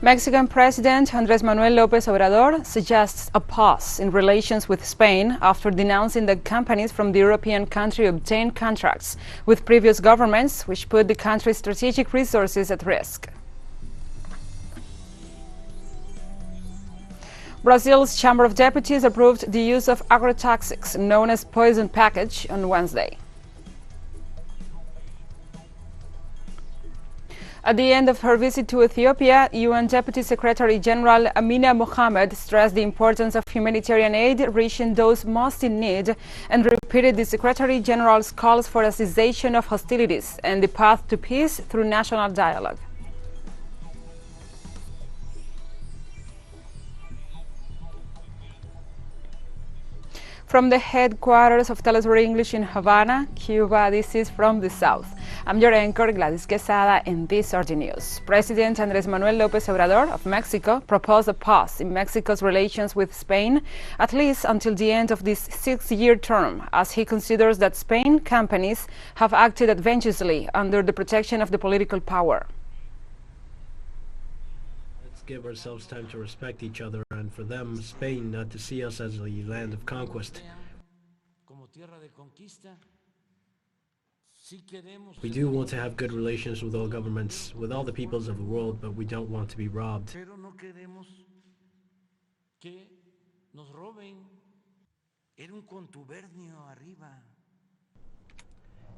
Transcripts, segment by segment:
Mexican President Andrés Manuel López Obrador suggests a pause in relations with Spain after denouncing that companies from the European country obtained contracts with previous governments, which put the country's strategic resources at risk. Brazil's Chamber of Deputies approved the use of agrotoxics known as Poison Package on Wednesday. At the end of her visit to Ethiopia, UN Deputy Secretary General Amina Mohammed stressed the importance of humanitarian aid reaching those most in need and repeated the Secretary General's calls for a cessation of hostilities and the path to peace through national dialogue. From the headquarters of Telesur English in Havana, Cuba, this is From the South. I'm your anchor, Gladys Quesada, and these are the news. President Andrés Manuel López Obrador of Mexico proposed a pause in Mexico's relations with Spain, at least until the end of this 6-year term, as he considers that Spain companies have acted advantageously under the protection of the political power. Give ourselves time to respect each other, and for them, Spain, not to see us as a land of conquest. We do want to have good relations with all governments, with all the peoples of the world, but we don't want to be robbed.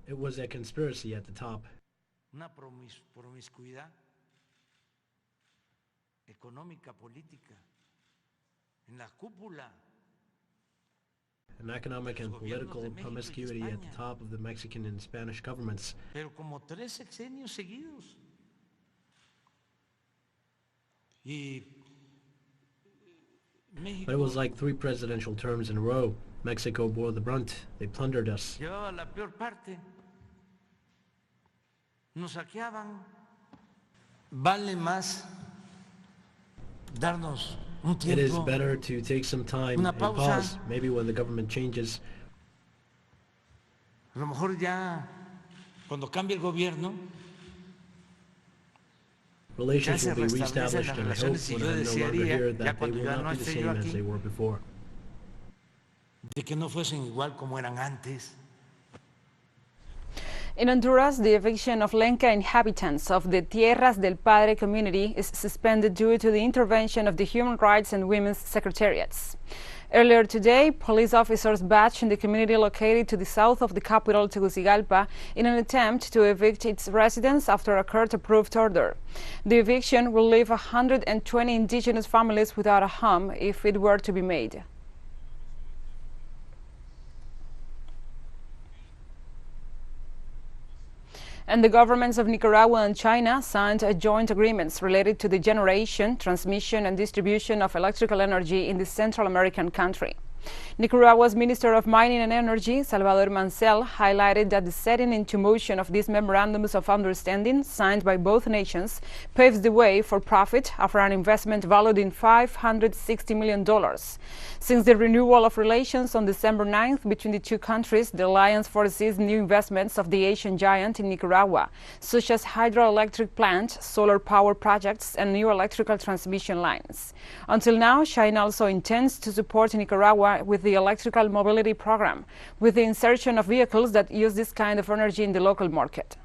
It was a conspiracy at the top. Económica, política, en la cúpula. An economic and political promiscuity at the top of the Mexican and Spanish governments. Pero como 3 sexenios seguidos. But it was like 3 presidential terms in a row. Mexico bore the brunt. They plundered us. Llevaba la peor parte. Nos saqueaban. Vale más darnos un tiempo. It is better to take some time and pause, maybe when the government changes. A lo mejor ya cuando cambie el gobierno, relations will be reestablished, and I hope when I'm no longer here that they will not be the same as they were before. De que no fuesen igual como eran antes. In Honduras, the eviction of Lenca inhabitants of the Tierras del Padre community is suspended due to the intervention of the Human Rights and Women's Secretariats. Earlier today, police officers batched in the community located to the south of the capital, Tegucigalpa, in an attempt to evict its residents after a court-approved order. The eviction will leave 120 indigenous families without a home if it were to be made. And the governments of Nicaragua and China signed joint agreements related to the generation, transmission and distribution of electrical energy in the Central American country. Nicaragua's Minister of Mining and Energy, Salvador Mancel, highlighted that the setting into motion of these memorandums of understanding signed by both nations paves the way for profit after an investment valued in $560 million. Since the renewal of relations on December 9th between the two countries, the alliance foresees new investments of the Asian giant in Nicaragua, such as hydroelectric plants, solar power projects, and new electrical transmission lines. Until now, China also intends to support Nicaragua with the electrical mobility program, with the insertion of vehicles that use this kind of energy in the local market.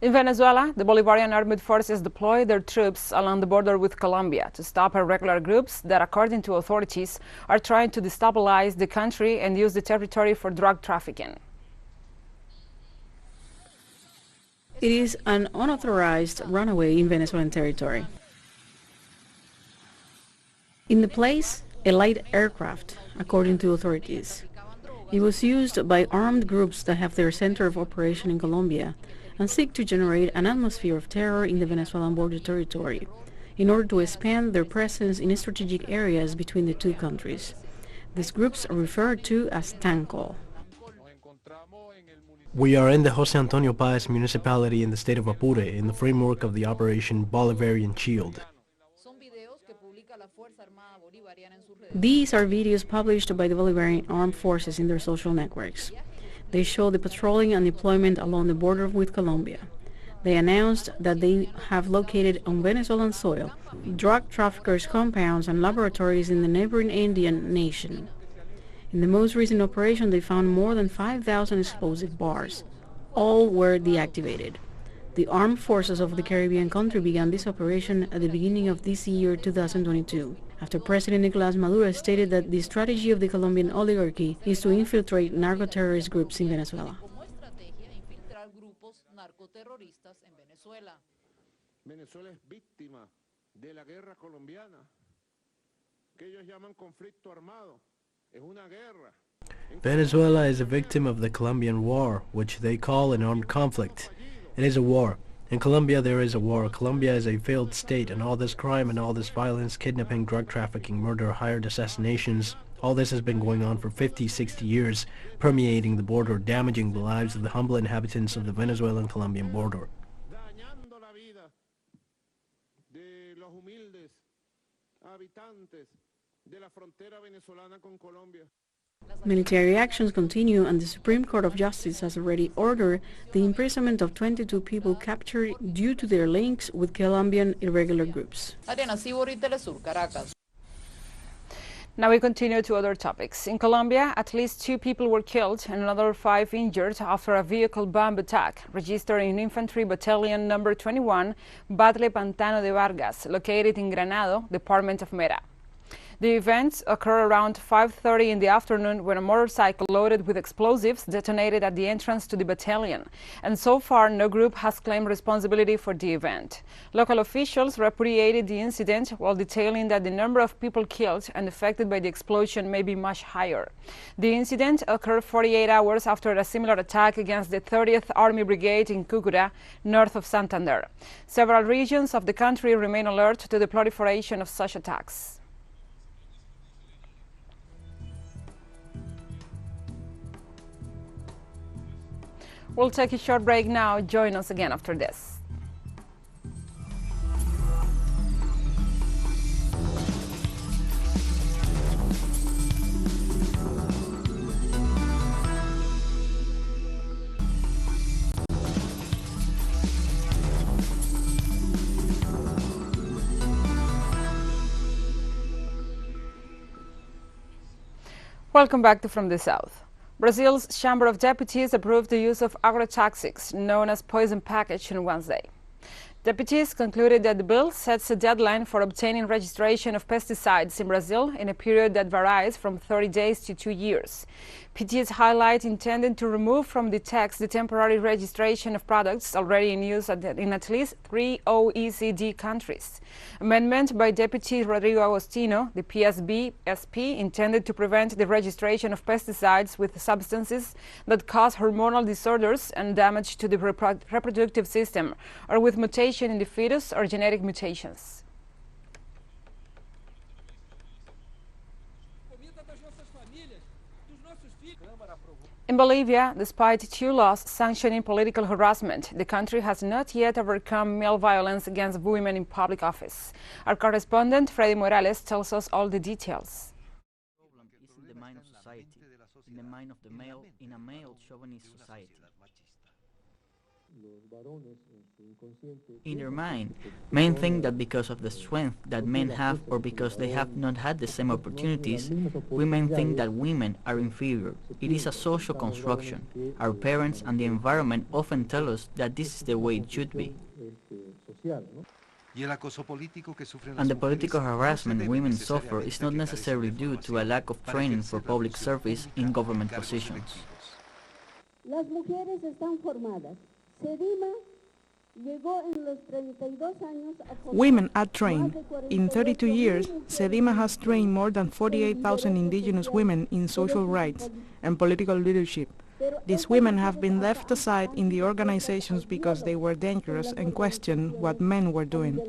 In Venezuela, the Bolivarian armed forces deployed their troops along the border with Colombia to stop irregular groups that, according to authorities, are trying to destabilize the country and use the territory for drug trafficking. It is an unauthorized runaway in Venezuelan territory. In the place, a light aircraft, according to authorities. It was used by armed groups that have their center of operation in Colombia and seek to generate an atmosphere of terror in the Venezuelan border territory in order to expand their presence in strategic areas between the two countries. These groups are referred to as TANCO. We are in the José Antonio Páez municipality in the state of Apure in the framework of the Operation Bolivarian Shield. These are videos published by the Bolivarian armed forces in their social networks. They show the patrolling and deployment along the border with Colombia. They announced that they have located on Venezuelan soil drug traffickers' compounds and laboratories in the neighboring Indian nation. In the most recent operation, they found more than 5,000 explosive bars. All were deactivated. The armed forces of the Caribbean country began this operation at the beginning of this year, 2022, after President Nicolás Maduro stated that the strategy of the Colombian oligarchy is to infiltrate narco-terrorist groups in Venezuela. Venezuela es víctima de la guerra colombiana, que ellos llaman conflicto armado. Es una guerra. Venezuela is a victim of the Colombian war, which they call an armed conflict. It is a war. In Colombia there is a war. Colombia is a failed state, and all this crime and all this violence, kidnapping, drug trafficking, murder, hired assassinations, all this has been going on for 50, 60 years, permeating the border, damaging the lives of the humble inhabitants of the Venezuelan-Colombian border. Dañando la vida de los humildes habitantes de la frontera venezolana con Colombia. Military actions continue, and the Supreme Court of Justice has already ordered the imprisonment of 22 people captured due to their links with Colombian irregular groups. Now we continue to other topics. In Colombia, at least 2 people were killed and another 5 injured after a vehicle bomb attack registered in Infantry Battalion No. 21, Batle Pantano de Vargas, located in Granado, department of Mera. The events occurred around 5:30 in the afternoon when a motorcycle loaded with explosives detonated at the entrance to the battalion, and so far no group has claimed responsibility for the event. Local officials repudiated the incident while detailing that the number of people killed and affected by the explosion may be much higher. The incident occurred 48 hours after a similar attack against the 30th Army Brigade in Cúcuta, north of Santander. Several regions of the country remain alert to the proliferation of such attacks. We'll take a short break now. Join us again after this. Welcome back to From the South. Brazil's Chamber of Deputies approved the use of agrotoxics known as Poison Package on Wednesday. Deputies concluded that the bill sets a deadline for obtaining registration of pesticides in Brazil in a period that varies from 30 days to 2 years. PT's highlight intended to remove from the text the temporary registration of products already in use in at least 3 OECD countries. Amendment by Deputy Rodrigo Agostino, the PSB-SP, intended to prevent the registration of pesticides with substances that cause hormonal disorders and damage to the reproductive system, or with mutation in the fetus or genetic mutations. In Bolivia, despite 2 laws sanctioning political harassment, the country has not yet overcome male violence against women in public office. Our correspondent, Freddy Morales, tells us all the details. The problem is in the mind of society, in the mind of the male, in a male chauvinist society. In their mind, men think that because of the strength that men have or because they have not had the same opportunities, women think that women are inferior. It is a social construction. Our parents and the environment often tell us that this is the way it should be. And the political harassment women suffer is not necessarily due to a lack of training for public service in government positions. Women are trained. In 32 years, SEDIMA has trained more than 48,000 indigenous women in social rights and political leadership. These women have been left aside in the organizations because they were dangerous and questioned what men were doing.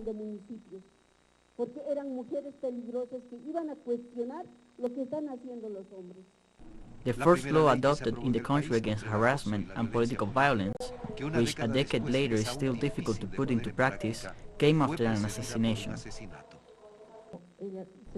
The first law adopted in the country against harassment and political violence, which a decade later is still difficult to put into practice, came after an assassination.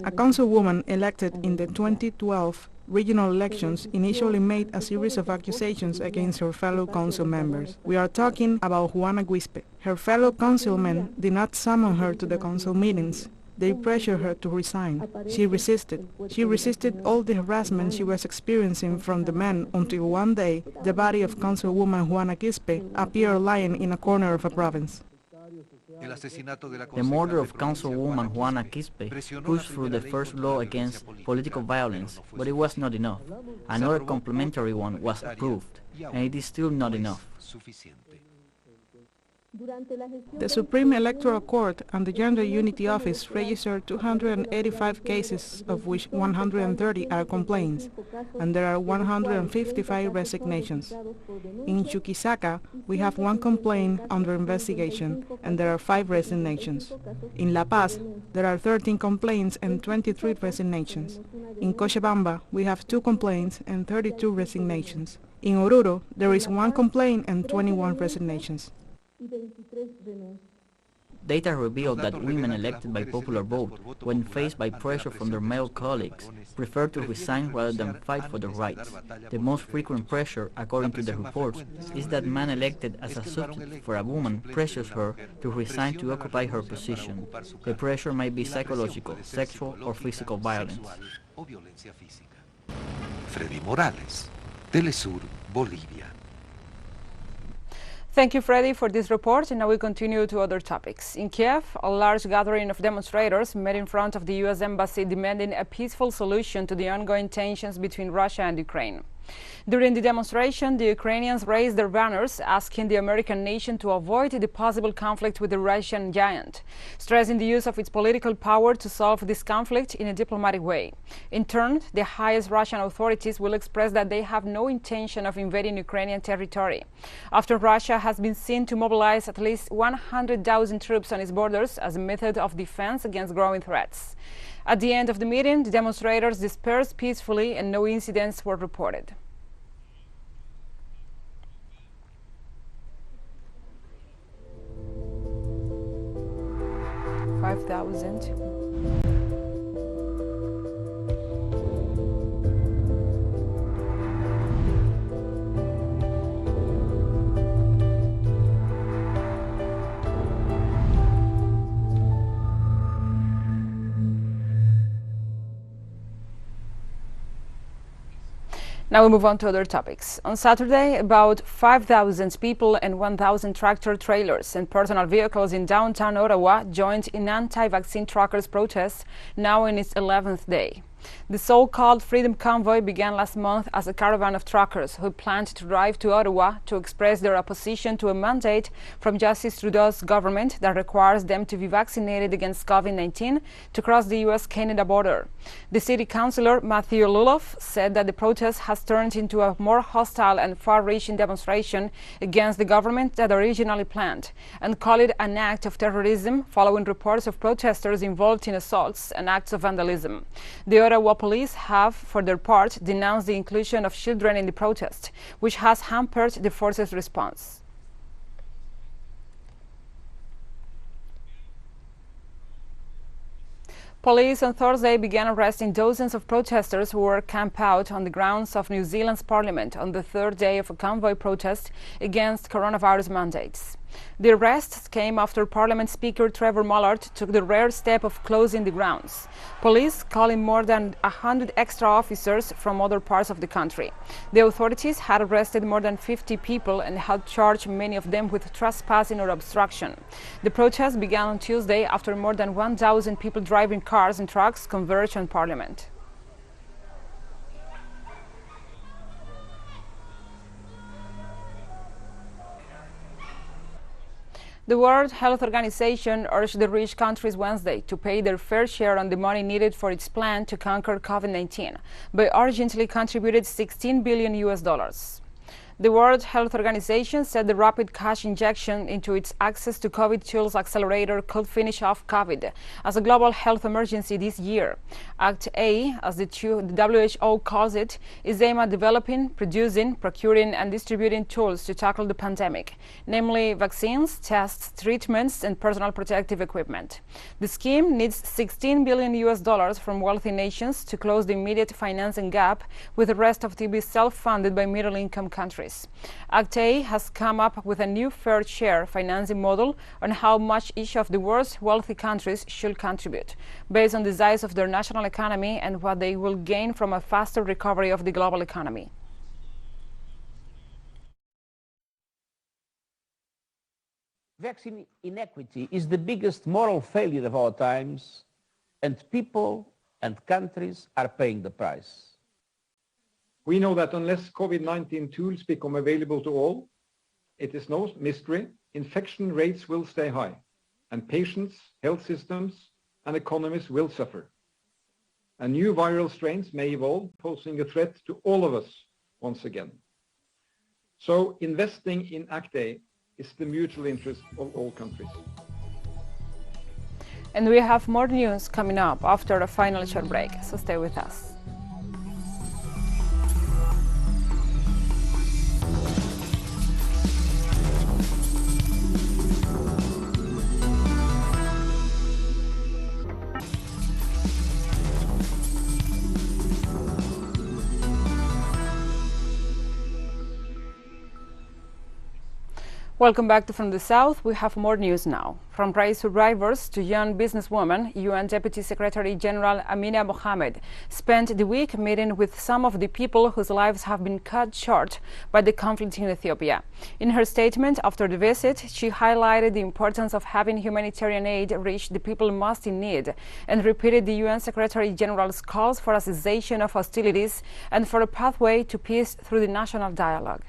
A councilwoman elected in the 2012 regional elections initially made a series of accusations against her fellow council members. We are talking about Juana Guispe. Her fellow councilmen did not summon her to the council meetings. They pressured her to resign. She resisted. She resisted all the harassment she was experiencing from the men until one day the body of Councilwoman Juana Guispe appeared lying in a corner of a province. The murder of Councilwoman Juana Quispe pushed through the first law against political violence, but it was not enough. Another complementary one was approved, and it is still not enough. The Supreme Electoral Court and the Gender Unity Office registered 285 cases, of which 130 are complaints, and there are 155 resignations. In Chuquisaca, we have 1 complaint under investigation, and there are 5 resignations. In La Paz, there are 13 complaints and 23 resignations. In Cochabamba, we have 2 complaints and 32 resignations. In Oruro, there is 1 complaint and 21 resignations. Data revealed that women elected by popular vote, when faced by pressure from their male colleagues, prefer to resign rather than fight for their rights. The most frequent pressure, according to the reports, is that man elected as a substitute for a woman pressures her to resign to occupy her position. The pressure might be psychological, sexual, or physical violence. Freddy Morales, Telesur, Bolivia. Thank you, Freddy, for this report. And now we continue to other topics. In Kiev, a large gathering of demonstrators met in front of the U.S. Embassy demanding a peaceful solution to the ongoing tensions between Russia and Ukraine. During the demonstration, the Ukrainians raised their banners asking the American nation to avoid the possible conflict with the Russian giant, stressing the use of its political power to solve this conflict in a diplomatic way. In turn, the highest Russian authorities will express that they have no intention of invading Ukrainian territory, after Russia has been seen to mobilize at least 100,000 troops on its borders as a method of defense against growing threats. At the end of the meeting, the demonstrators dispersed peacefully and no incidents were reported. Now we move on to other topics. On Saturday, about 5,000 people and 1,000 tractor trailers and personal vehicles in downtown Ottawa joined in anti-vaccine truckers' protests, now in its 11th day. The so-called Freedom Convoy began last month as a caravan of truckers who planned to drive to Ottawa to express their opposition to a mandate from Justice Trudeau's government that requires them to be vaccinated against COVID-19 to cross the U.S.-Canada border. The city councillor, Matthew Luloff, said that the protest has turned into a more hostile and far-reaching demonstration against the government than originally planned, and called it an act of terrorism following reports of protesters involved in assaults and acts of vandalism. The Ottawa police have, for their part, denounced the inclusion of children in the protest, which has hampered the force's response. Police on Thursday began arresting dozens of protesters who were camped out on the grounds of New Zealand's parliament on the 3rd day of a convoy protest against coronavirus mandates. The arrests came after Parliament Speaker Trevor Mallard took the rare step of closing the grounds. Police calling more than 100 extra officers from other parts of the country. The authorities had arrested more than 50 people and had charged many of them with trespassing or obstruction. The protest began on Tuesday after more than 1,000 people driving cars and trucks converged on Parliament. The World Health Organization urged the rich countries Wednesday to pay their fair share on the money needed for its plan to conquer COVID-19 by urgently contributed $16 billion. The World Health Organization said the rapid cash injection into its Access to COVID Tools Accelerator could finish off COVID as a global health emergency this year. Act A, as the WHO calls it, is aimed at developing, producing, procuring and distributing tools to tackle the pandemic, namely vaccines, tests, treatments and personal protective equipment. The scheme needs $16 billion from wealthy nations to close the immediate financing gap, with the rest to be self-funded by middle-income countries. Act A has come up with a new fair share financing model on how much each of the world's wealthy countries should contribute, based on the size of their national economy and what they will gain from a faster recovery of the global economy. Vaccine inequity is the biggest moral failure of our times, and people and countries are paying the price. We know that unless COVID-19 tools become available to all, it is no mystery, infection rates will stay high, and patients, health systems, and economies will suffer. And new viral strains may evolve, posing a threat to all of us once again. So investing in Act A is the mutual interest of all countries. And we have more news coming up after a final short break, so stay with us. Welcome back to From the South. We have more news now. From rape survivors to young businesswoman, UN Deputy Secretary General Amina Mohammed spent the week meeting with some of the people whose lives have been cut short by the conflict in Ethiopia. In her statement after the visit, she highlighted the importance of having humanitarian aid reach the people most in need and repeated the UN Secretary General's calls for a cessation of hostilities and for a pathway to peace through the national dialogue.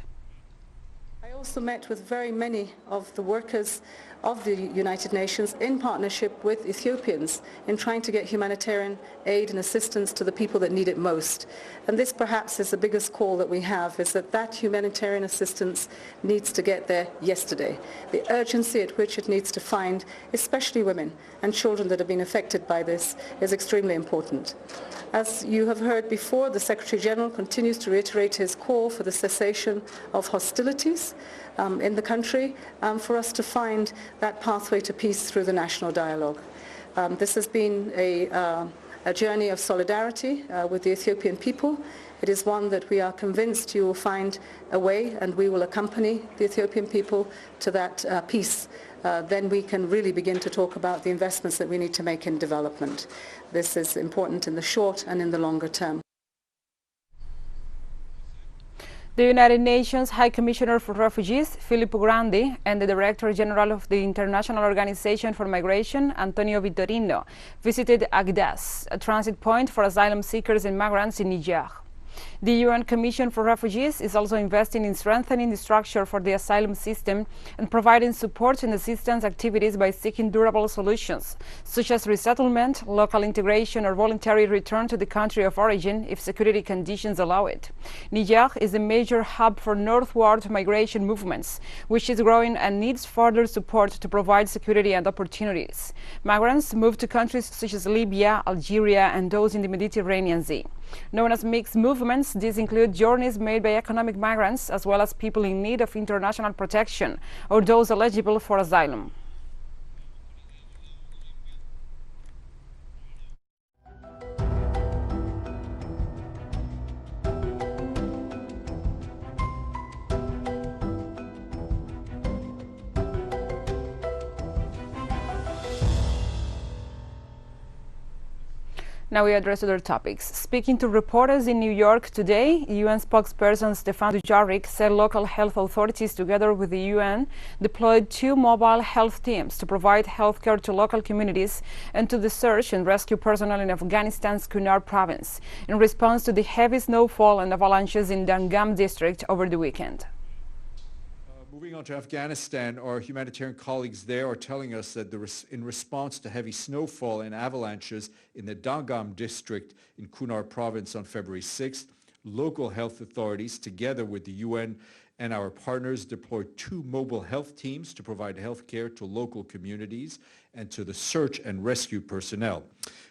I also met with very many of the workers of the United Nations in partnership with Ethiopians in trying to get humanitarian aid and assistance to the people that need it most. And this perhaps is the biggest call that we have, is that humanitarian assistance needs to get there yesterday. The urgency at which it needs to find, especially women and children that have been affected by this, is extremely important. As you have heard before, the Secretary General continues to reiterate his call for the cessation of hostilities in the country, for us to find that pathway to peace through the national dialogue. This has been a journey of solidarity with the Ethiopian people. It is one that we are convinced you will find a way, and we will accompany the Ethiopian people to that peace. Then we can really begin to talk about the investments that we need to make in development. This is important in the short and in the longer term. The United Nations High Commissioner for Refugees, Filippo Grandi, and the Director General of the International Organization for Migration, Antonio Vitorino, visited Agdas, a transit point for asylum seekers and migrants in Niger. The UN Commission for Refugees is also investing in strengthening the structure for the asylum system and providing support and assistance activities by seeking durable solutions, such as resettlement, local integration, or voluntary return to the country of origin if security conditions allow it. Niger is a major hub for northward migration movements, which is growing and needs further support to provide security and opportunities. Migrants move to countries such as Libya, Algeria, and those in the Mediterranean Sea. Known as mixed movements, these include journeys made by economic migrants as well as people in need of international protection or those eligible for asylum. Now we address other topics. Speaking to reporters in New York today, UN spokesperson Stefan Dujarric said local health authorities, together with the UN, deployed 2 mobile health teams to provide health care to local communities and to the search and rescue personnel in Afghanistan's Kunar province in response to the heavy snowfall and avalanches in Dangam district over the weekend. Moving on to Afghanistan, our humanitarian colleagues there are telling us that in response to heavy snowfall and avalanches in the Dangam district in Kunar province on February 6th, local health authorities, together with the UN and our partners deployed 2 mobile health teams to provide health care to local communities and to the search and rescue personnel.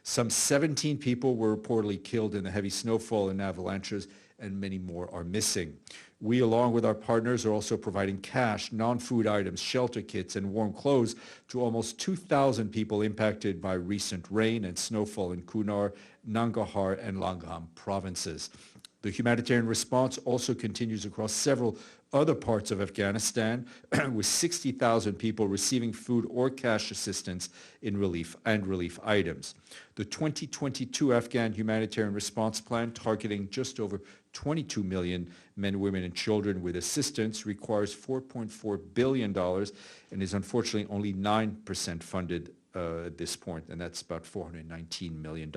Some 17 people were reportedly killed in the heavy snowfall and avalanches, and many more are missing. We, along with our partners, are also providing cash, non-food items, shelter kits, and warm clothes to almost 2,000 people impacted by recent rain and snowfall in Kunar, Nangarhar, and Langham provinces. The humanitarian response also continues across several other parts of Afghanistan, with 60,000 people receiving food or cash assistance in relief items. The 2022 Afghan humanitarian response plan, targeting just over 22 million men, women, and children with assistance, requires $4.4 billion and is unfortunately only 9% funded at this point, and that's about $419 million.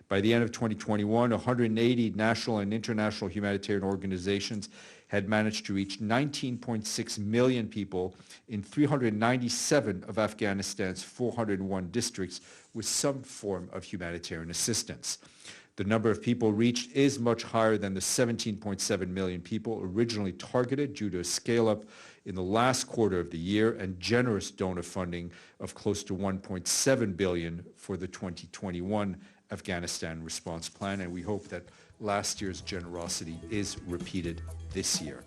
By the end of 2021, 180 national and international humanitarian organizations had managed to reach 19.6 million people in 397 of Afghanistan's 401 districts with some form of humanitarian assistance. The number of people reached is much higher than the 17.7 million people originally targeted due to a scale-up in the last quarter of the year and generous donor funding of close to $1.7 billion for the 2021 Afghanistan response plan, and we hope that last year's generosity is repeated this year.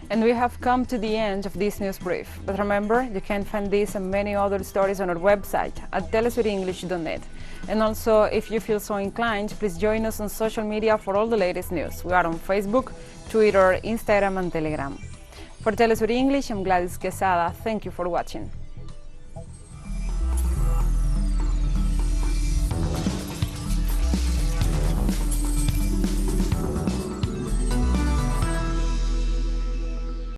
And we have come to the end of this news brief. But remember, you can find this and many other stories on our website at telesurenglish.net. And also, if you feel so inclined, please join us on social media for all the latest news. We are on Facebook, Twitter, Instagram, and Telegram. For Telesur English, I'm Gladys Quesada. Thank you for watching.